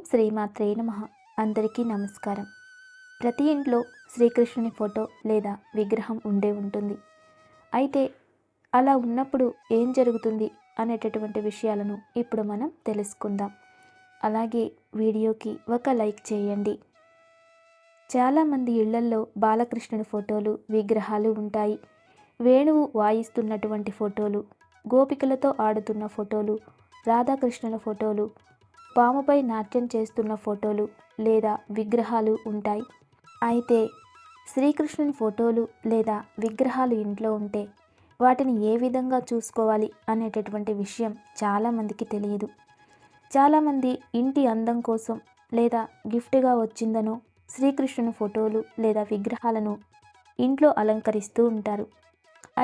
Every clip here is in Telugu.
శ్రీమాత్రే నమః. అందరికీ నమస్కారం. ప్రతి ఇంట్లో శ్రీకృష్ణుని ఫోటో లేదా విగ్రహం ఉండే ఉంటుంది. అయితే అలా ఉన్నప్పుడు ఏం జరుగుతుంది అనేటటువంటి విషయాలను ఇప్పుడు మనం తెలుసుకుందాం. అలాగే వీడియోకి ఒక లైక్ చేయండి. చాలామంది ఇళ్లల్లో బాలకృష్ణుని ఫోటోలు, విగ్రహాలు ఉంటాయి. వేణువు వాయిస్తున్నటువంటి ఫోటోలు, గోపికలతో ఆడుతున్న ఫోటోలు, రాధాకృష్ణుల ఫోటోలు, పాముపై నాట్యం చేస్తున్న ఫోటోలు లేదా విగ్రహాలు ఉంటాయి. అయితే శ్రీకృష్ణుని ఫోటోలు లేదా విగ్రహాలు ఇంట్లో ఉంటే వాటిని ఏ విధంగా చూసుకోవాలి అనేటటువంటి విషయం చాలామందికి తెలియదు. చాలామంది ఇంటి అందం కోసం లేదా గిఫ్ట్గా వచ్చిందనో శ్రీకృష్ణుని ఫోటోలు లేదా విగ్రహాలను ఇంట్లో అలంకరిస్తూ ఉంటారు.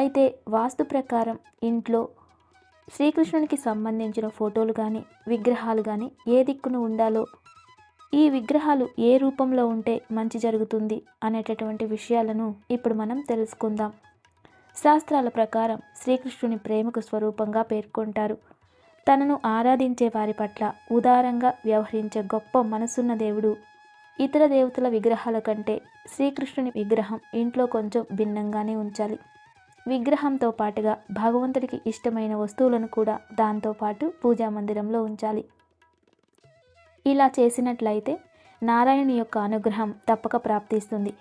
అయితే వాస్తు ప్రకారం ఇంట్లో శ్రీకృష్ణునికి సంబంధించిన ఫోటోలు కానీ విగ్రహాలు కానీ ఏ దిక్కున ఉండాలో, ఈ విగ్రహాలు ఏ రూపంలో ఉంటే మంచి జరుగుతుంది అనేటటువంటి విషయాలను ఇప్పుడు మనం తెలుసుకుందాం. శాస్త్రాల ప్రకారం శ్రీకృష్ణుని ప్రేమకు స్వరూపంగా పేర్కొంటారు. తనను ఆరాధించే వారి పట్ల ఉదారంగా వ్యవహరించే గొప్ప మనసున్న దేవుడు. ఇతర దేవతల విగ్రహాల కంటే శ్రీకృష్ణుని విగ్రహం ఇంట్లో కొంచెం భిన్నంగానే ఉంచాలి. విగ్రహంతో పాటుగా భగవంతుడికి ఇష్టమైన వస్తువులను కూడా దాంతోపాటు పూజా మందిరంలో ఉంచాలి. ఇలా చేసినట్లయితే నారాయణుని యొక్క అనుగ్రహం తప్పక ప్రాప్తిస్తుంది.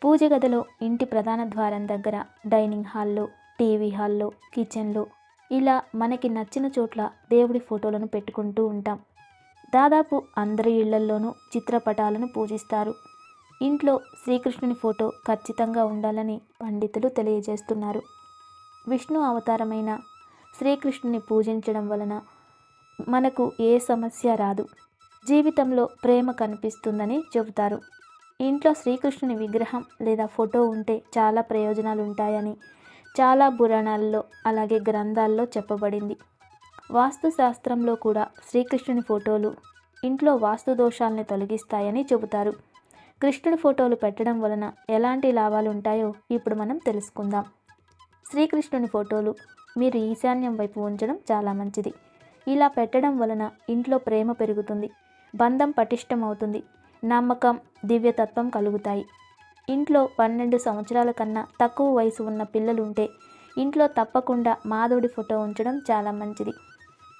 పూజ గదిలో, ఇంటి ప్రధాన ద్వారం దగ్గర, డైనింగ్ హాల్లో, టీవీ హాల్లో, కిచెన్లో ఇలా మనకి నచ్చిన చోట్ల దేవుడి ఫోటోలను పెట్టుకుంటూ ఉంటాం. దాదాపు అందరి ఇళ్లల్లోనూ చిత్రపటాలను పూజిస్తారు. ఇంట్లో శ్రీకృష్ణుని ఫోటో ఖచ్చితంగా ఉండాలని పండితులు తెలియజేస్తున్నారు. విష్ణు అవతారమైన శ్రీకృష్ణుని పూజించడం వలన మనకు ఏ సమస్య రాదు, జీవితంలో ప్రేమ కనిపిస్తుందని చెబుతారు. ఇంట్లో శ్రీకృష్ణుని విగ్రహం లేదా ఫోటో ఉంటే చాలా ప్రయోజనాలు ఉంటాయని చాలా పురాణాల్లో అలాగే గ్రంథాల్లో చెప్పబడింది. వాస్తు శాస్త్రంలో కూడా శ్రీకృష్ణుని ఫోటోలు ఇంట్లో వాస్తు దోషాలని తొలగిస్తాయని చెబుతారు. కృష్ణుడి ఫోటోలు పెట్టడం వలన ఎలాంటి లాభాలు ఉంటాయో ఇప్పుడు మనం తెలుసుకుందాం. శ్రీకృష్ణుని ఫోటోలు మీరు ఈశాన్యం వైపు ఉంచడం చాలా మంచిది. ఇలా పెట్టడం వలన ఇంట్లో ప్రేమ పెరుగుతుంది, బంధం పటిష్టమవుతుంది, నమ్మకం, దివ్యతత్వం కలుగుతాయి. ఇంట్లో 12 సంవత్సరాల కన్నా తక్కువ వయసు ఉన్న పిల్లలుంటే ఇంట్లో తప్పకుండా మాధవుడి ఫోటో ఉంచడం చాలా మంచిది.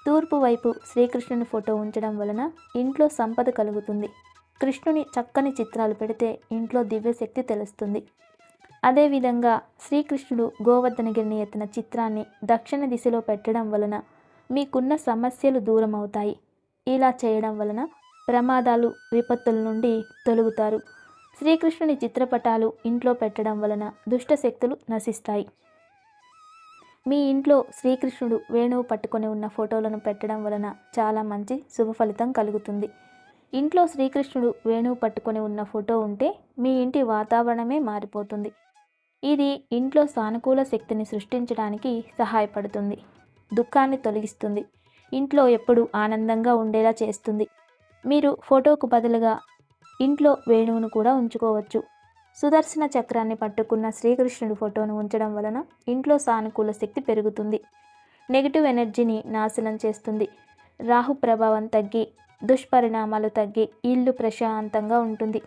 తూర్పు వైపు శ్రీకృష్ణుని ఫోటో ఉంచడం వలన ఇంట్లో సంపద కలుగుతుంది. కృష్ణుని చక్కని చిత్రాలు పెడితే ఇంట్లో దివ్యశక్తి తెలుస్తుంది. అదేవిధంగా శ్రీకృష్ణుడు గోవర్ధనగిరిని ఎత్తిన చిత్రాన్ని దక్షిణ దిశలో పెట్టడం వలన మీకున్న సమస్యలు దూరం అవుతాయి. ఇలా చేయడం వలన ప్రమాదాలు, విపత్తుల నుండి తొలగుతారు. శ్రీకృష్ణుని చిత్రపటాలు ఇంట్లో పెట్టడం వలన దుష్ట శక్తులు నశిస్తాయి. మీ ఇంట్లో శ్రీకృష్ణుడు వేణువు పట్టుకొని ఉన్న ఫోటోలను పెట్టడం వలన చాలా మంచి శుభ ఫలితం కలుగుతుంది. ఇంట్లో శ్రీకృష్ణుడు వేణువు పట్టుకొని ఉన్న ఫోటో ఉంటే మీ ఇంటి వాతావరణమే మారిపోతుంది. ఇది ఇంట్లో సానుకూల శక్తిని సృష్టించడానికి సహాయపడుతుంది, దుఃఖాన్ని తొలగిస్తుంది, ఇంట్లో ఎప్పుడూ ఆనందంగా ఉండేలా చేస్తుంది. మీరు ఫోటోకు బదులుగా ఇంట్లో వేణువును కూడా ఉంచుకోవచ్చు. సుదర్శన చక్రాన్ని పట్టుకున్న శ్రీకృష్ణుడి ఫోటోను ఉంచడం వలన ఇంట్లో సానుకూల శక్తి పెరుగుతుంది, నెగిటివ్ ఎనర్జీని నాశనం చేస్తుంది, రాహు ప్రభావం తగ్గి దుష్పరిణామాలు తగ్గి ఇల్లు ప్రశాంతంగా ఉంటుంది.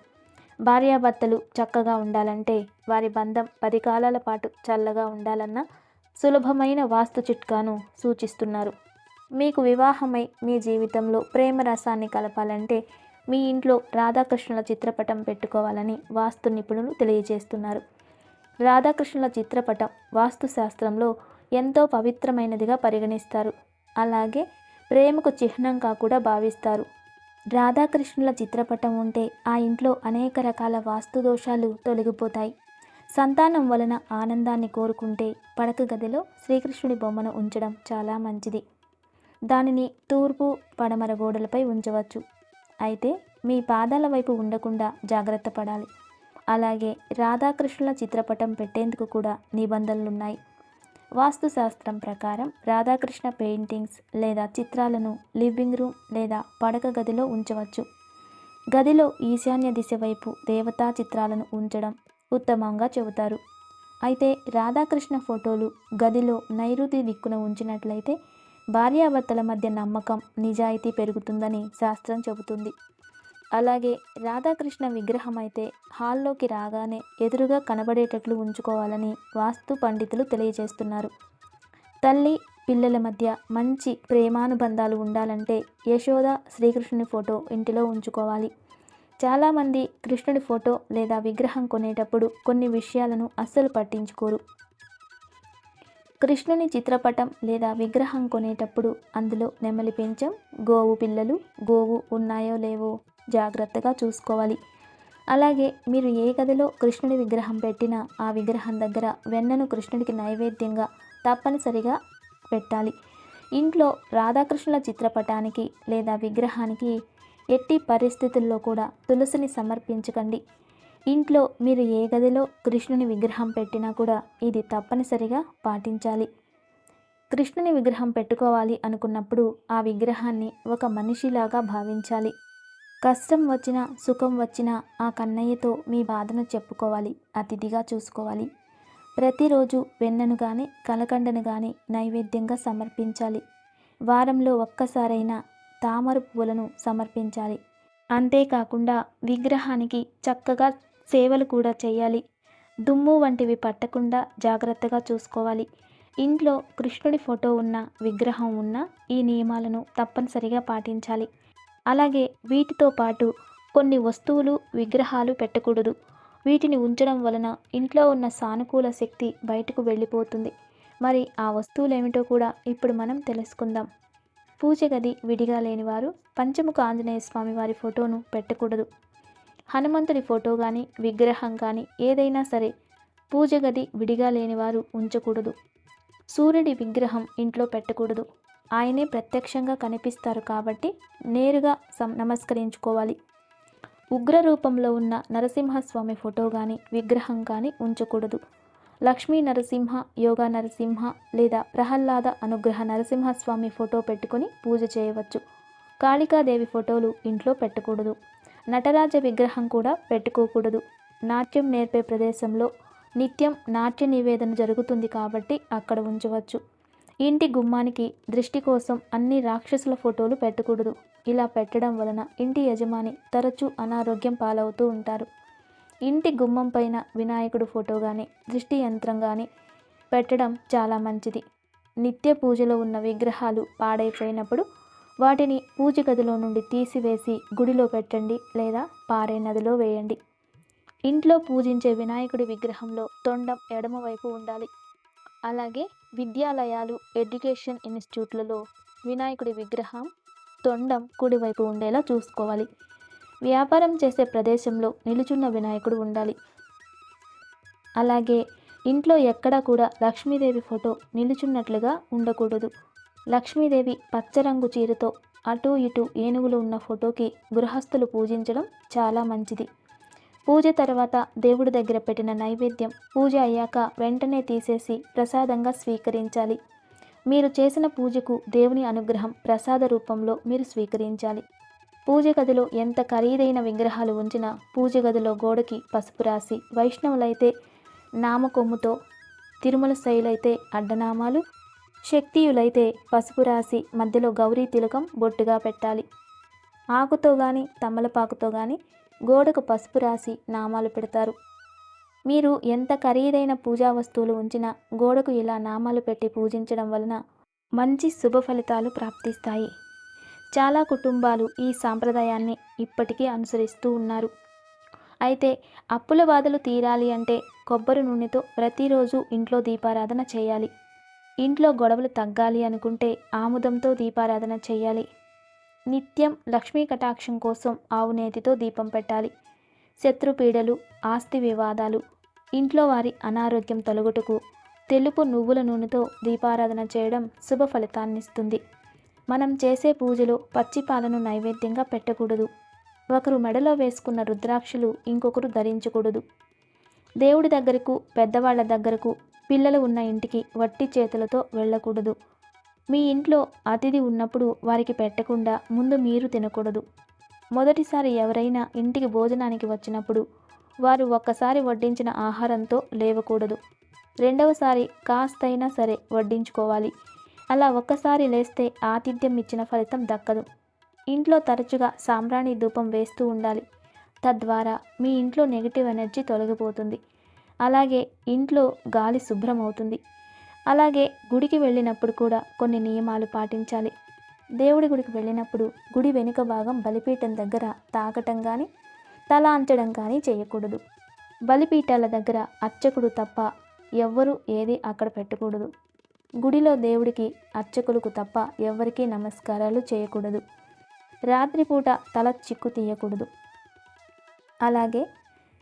భార్యాభర్తలు చక్కగా ఉండాలంటే, వారి బంధం 10 కాలాల పాటు చల్లగా ఉండాలన్న సులభమైన వాస్తు చిట్కాను సూచిస్తున్నారు. మీకు వివాహమై మీ జీవితంలో ప్రేమ రసాన్ని కలపాలంటే మీ ఇంట్లో రాధాకృష్ణుల చిత్రపటం పెట్టుకోవాలని వాస్తు నిపుణులు తెలియజేస్తున్నారు. రాధాకృష్ణుల చిత్రపటం వాస్తు శాస్త్రంలో ఎంతో పవిత్రమైనదిగా పరిగణిస్తారు. అలాగే ప్రేమకు చిహ్నంగా కూడా భావిస్తారు. రాధాకృష్ణుల చిత్రపటం ఉంటే ఆ ఇంట్లో అనేక రకాల వాస్తు దోషాలు తొలగిపోతాయి. సంతానం వలన ఆనందాన్ని కోరుకుంటే పడక గదిలో శ్రీకృష్ణుడి బొమ్మను ఉంచడం చాలా మంచిది. దానిని తూర్పు, పడమర గోడలపై ఉంచవచ్చు. అయితే మీ పాదాల వైపు ఉండకుండా జాగ్రత్త పడాలి. అలాగే రాధాకృష్ణుల చిత్రపటం పెట్టేందుకు కూడా నిబంధనలున్నాయి. వాస్తుశాస్త్రం ప్రకారం రాధాకృష్ణ పెయింటింగ్స్ లేదా చిత్రాలను లివింగ్ రూమ్ లేదా పడక గదిలో ఉంచవచ్చు. గదిలో ఈశాన్య దిశ వైపు దేవతా చిత్రాలను ఉంచడం ఉత్తమంగా చెబుతారు. అయితే రాధాకృష్ణ ఫోటోలు గదిలో నైరుతి దిక్కున ఉంచినట్లయితే భార్యాభర్తల మధ్య నమ్మకం, నిజాయితీ పెరుగుతుందని శాస్త్రం చెబుతుంది. అలాగే రాధాకృష్ణ విగ్రహం అయితే హాల్లోకి రాగానే ఎదురుగా కనబడేటట్లు ఉంచుకోవాలని వాస్తు పండితులు తెలియజేస్తున్నారు. తల్లి పిల్లల మధ్య మంచి ప్రేమానుబంధాలు ఉండాలంటే యశోద శ్రీకృష్ణుని ఫోటో ఇంటిలో ఉంచుకోవాలి. చాలామంది కృష్ణుడి ఫోటో లేదా విగ్రహం కొనేటప్పుడు కొన్ని విషయాలను అస్సలు పట్టించుకోరు. కృష్ణుని చిత్రపటం లేదా విగ్రహం కొనేటప్పుడు అందులో నెమలి పెంచం, గోవు పిల్లలు, గోవు ఉన్నాయో లేవో జాగ్రత్తగా చూసుకోవాలి. అలాగే మీరు ఏ గదిలో కృష్ణుడి విగ్రహం పెట్టినా ఆ విగ్రహం దగ్గర వెన్నను కృష్ణుడికి నైవేద్యంగా తప్పనిసరిగా పెట్టాలి. ఇంట్లో రాధాకృష్ణుల చిత్రపటానికి లేదా విగ్రహానికి ఎట్టి పరిస్థితుల్లో కూడా తులసిని సమర్పించకండి. ఇంట్లో మీరు ఏ గదిలో కృష్ణుని విగ్రహం పెట్టినా కూడా ఇది తప్పనిసరిగా పాటించాలి. కృష్ణుని విగ్రహం పెట్టుకోవాలి అనుకున్నప్పుడు ఆ విగ్రహాన్ని ఒక మనిషిలాగా భావించాలి. కష్టం వచ్చినా సుఖం వచ్చినా ఆ కన్నయ్యతో మీ బాధను చెప్పుకోవాలి, అతిథిగా చూసుకోవాలి. ప్రతిరోజు వెన్నను కానీ కలకండను కానీ నైవేద్యంగా సమర్పించాలి. వారంలో ఒక్కసారైనా తామర పువ్వులను సమర్పించాలి. అంతేకాకుండా విగ్రహానికి చక్కగా సేవలు కూడా చేయాలి. దుమ్ము వంటివి పట్టకుండా జాగ్రత్తగా చూసుకోవాలి. ఇంట్లో కృష్ణుడి ఫోటో ఉన్న విగ్రహం ఉన్న ఈ నియమాలను తప్పనిసరిగా పాటించాలి. అలాగే వీటితో పాటు కొన్ని వస్తువులు విగ్రహాలు పెట్టకూడదు. వీటిని ఉంచడం వలన ఇంట్లో ఉన్న సానుకూల శక్తి బయటకు వెళ్ళిపోతుంది. మరి ఆ వస్తువులు ఏమిటో కూడా ఇప్పుడు మనం తెలుసుకుందాం. పూజ గది విడిగా లేనివారు పంచముఖ ఆంజనేయ స్వామి వారి ఫోటోను పెట్టకూడదు. హనుమంతుడి ఫోటో కానీ విగ్రహం కానీ ఏదైనా సరే పూజ గది విడిగా లేనివారు ఉంచకూడదు. సూర్యుడి విగ్రహం ఇంట్లో పెట్టకూడదు. ఆయనే ప్రత్యక్షంగా కనిపిస్తారు కాబట్టి నేరుగా నమస్కరించుకోవాలి. ఉగ్ర రూపంలో ఉన్న నరసింహస్వామి ఫోటో కానీ విగ్రహం కానీ ఉంచకూడదు. లక్ష్మీ నరసింహ, యోగా నరసింహ లేదా ప్రహ్లాద అనుగ్రహ నరసింహస్వామి ఫోటో పెట్టుకొని పూజ చేయవచ్చు. కాళికాదేవి ఫోటోలు ఇంట్లో పెట్టకూడదు. నటరాజ విగ్రహం కూడా పెట్టుకోకూడదు. నాట్యం నేర్పే ప్రదేశంలో నిత్యం నాట్య నివేదన జరుగుతుంది కాబట్టి అక్కడ ఉంచవచ్చు. ఇంటి గుమ్మానికి దృష్టి కోసం అన్ని రాక్షసుల ఫోటోలు పెట్టకూడదు. ఇలా పెట్టడం వలన ఇంటి యజమాని తరచూ అనారోగ్యం పాలవుతూ ఉంటారు. ఇంటి గుమ్మం పైన వినాయకుడు ఫోటో కానీ దృష్టి యంత్రం కానీ పెట్టడం చాలా మంచిది. నిత్య పూజలో ఉన్న విగ్రహాలు పాడైపోయినప్పుడు వాటిని పూజ గదిలో నుండి తీసివేసి గుడిలో పెట్టండి లేదా పారే నదిలో వేయండి. ఇంట్లో పూజించే వినాయకుడి విగ్రహంలో తొండం ఎడమవైపు ఉండాలి. అలాగే విద్యాలయాలు, ఎడ్యుకేషన్ ఇన్స్టిట్యూట్లలో వినాయకుడి విగ్రహం తొండం కుడివైపు ఉండేలా చూసుకోవాలి. వ్యాపారం చేసే ప్రదేశంలో నిలుచున్న వినాయకుడు ఉండాలి. అలాగే ఇంట్లో ఎక్కడా కూడా లక్ష్మీదేవి ఫోటో నిలుచున్నట్లుగా ఉండకూడదు. లక్ష్మీదేవి పచ్చరంగు చీరతో అటు ఇటు ఏనుగులు ఉన్న ఫోటోకి గృహస్థులు పూజించడం చాలా మంచిది. పూజ తర్వాత దేవుడి దగ్గర పెట్టిన నైవేద్యం పూజ అయ్యాక వెంటనే తీసేసి ప్రసాదంగా స్వీకరించాలి. మీరు చేసిన పూజకు దేవుని అనుగ్రహం ప్రసాద రూపంలో మీరు స్వీకరించాలి. పూజ గదిలో ఎంత ఖరీదైన విగ్రహాలు ఉంచినా పూజ గదిలో గోడకి పసుపు రాసి, వైష్ణవులైతే నామకొమ్ముతో, తిరుమల శైలైతే అడ్డనామాలు, శక్తియులైతే పసుపు రాసి మధ్యలో గౌరీ తిలకం బొట్టుగా పెట్టాలి. ఆకుతో కానీ తమలపాకుతో కానీ గోడకు పసుపు రాసి నామాలు పెడతారు. మీరు ఎంత ఖరీదైన పూజా వస్తువులు ఉంచినా గోడకు ఇలా నామాలు పెట్టి పూజించడం వలన మంచి శుభ ఫలితాలు ప్రాప్తిస్తాయి. చాలా కుటుంబాలు ఈ సాంప్రదాయాన్ని ఇప్పటికీ అనుసరిస్తూ ఉన్నారు. అయితే అప్పుల బాధలు తీరాలి అంటే కొబ్బరి నూనెతో ప్రతిరోజు ఇంట్లో దీపారాధన చేయాలి. ఇంట్లో గొడవలు తగ్గాలి అనుకుంటే ఆముదంతో దీపారాధన చేయాలి. నిత్యం లక్ష్మీ కటాక్షం కోసం ఆవు నేతితో దీపం పెట్టాలి. శత్రుపీడలు, ఆస్తి వివాదాలు, ఇంట్లో వారి అనారోగ్యం తొలగుటకు తెలుపు నువ్వుల నూనెతో దీపారాధన చేయడం శుభ ఫలితాన్నిస్తుంది. మనం చేసే పూజలో పచ్చి పాలను నైవేద్యంగా పెట్టకూడదు. ఒకరు మెడలో వేసుకున్న రుద్రాక్షలు ఇంకొకరు ధరించకూడదు. దేవుడి దగ్గరకు, పెద్దవాళ్ల దగ్గరకు, పిల్లలు ఉన్న ఇంటికి వట్టి చేతులతో వెళ్ళకూడదు. మీ ఇంట్లో అతిథి ఉన్నప్పుడు వారికి పెట్టకుండా ముందు మీరు తినకూడదు. మొదటిసారి ఎవరైనా ఇంటికి భోజనానికి వచ్చినప్పుడు వారు ఒక్కసారి వడ్డించిన ఆహారంతో లేవకూడదు. రెండవసారి కాస్తైనా సరే వడ్డించుకోవాలి. అలా ఒక్కసారి లేస్తే ఆతిథ్యం ఇచ్చిన ఫలితం దక్కదు. ఇంట్లో తరచుగా సాంబ్రాణి ధూపం వేస్తూ ఉండాలి. తద్వారా మీ ఇంట్లో నెగిటివ్ ఎనర్జీ తొలగిపోతుంది. అలాగే ఇంట్లో గాలి శుభ్రం అవుతుంది. అలాగే గుడికి వెళ్ళినప్పుడు కూడా కొన్ని నియమాలు పాటించాలి. దేవుడి గుడికి వెళ్ళినప్పుడు గుడి వెనుక భాగం బలిపీఠం దగ్గర తాకటం కానీ తల అంచడం కానీ చేయకూడదు. బలిపీఠాల దగ్గర అర్చకుడు తప్ప ఎవ్వరూ ఏది అక్కడ పెట్టకూడదు. గుడిలో దేవుడికి అర్చకులకు తప్ప ఎవ్వరికీ నమస్కారాలు చేయకూడదు. రాత్రిపూట తల చిక్కు తీయకూడదు. అలాగే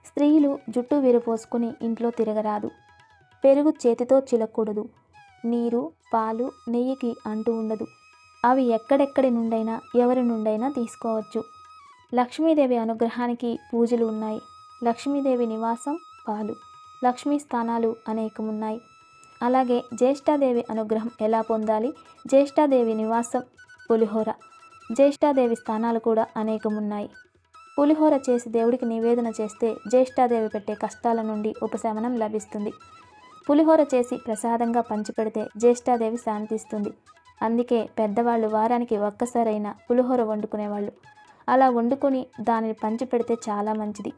స్త్రీలు జుట్టు విరపోసుకుని ఇంట్లో తిరగరాదు. పెరుగు చేతితో చిలకూడదు. నీరు, పాలు, నెయ్యికి అంటూ ఉండదు. అవి ఎక్కడెక్కడి నుండైనా ఎవరి నుండైనా తీసుకోవచ్చు. లక్ష్మీదేవి అనుగ్రహానికి పూజలు ఉన్నాయి. లక్ష్మీదేవి నివాసం పాలు, లక్ష్మీ స్థానాలు అనేకమున్నాయి. అలాగే జ్యేష్ఠాదేవి అనుగ్రహం ఎలా పొందాలి? జ్యేష్ఠాదేవి నివాసం పులిహోర, జ్యేష్ఠాదేవి స్థానాలు కూడా అనేకమున్నాయి. పులిహోర చేసి దేవుడికి నివేదన చేస్తే జ్యేష్ఠాదేవి పెట్టే కష్టాల నుండి ఉపశమనం లభిస్తుంది. పులిహోర చేసి ప్రసాదంగా పంచిపెడితే జ్యేష్ఠాదేవి శాంతిస్తుంది. అందుకే పెద్దవాళ్ళు వారానికి ఒక్కసారైనా పులిహోర వండుకునేవాళ్ళు. అలా వండుకొని దానిని పంచిపెడితే చాలా మంచిది.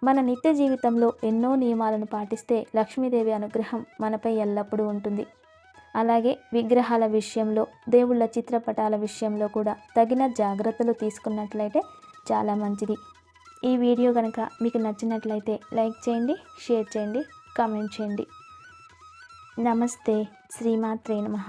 మన నిత్య జీవితంలో ఎన్నో నియమాలను పాటిస్తే లక్ష్మీదేవి అనుగ్రహం మనపై ఎల్లప్పుడూ ఉంటుంది. అలాగే విగ్రహాల విషయంలో, దేవుళ్ళ చిత్రపటాల విషయంలో కూడా తగిన జాగ్రత్తలు తీసుకున్నట్లయితే చాలా మంచిది. ఈ వీడియో కనుక మీకు నచ్చినట్లయితే లైక్ చేయండి, షేర్ చేయండి, కామెంట్ చేయండి. నమస్తే. శ్రీమాత్రే నమః.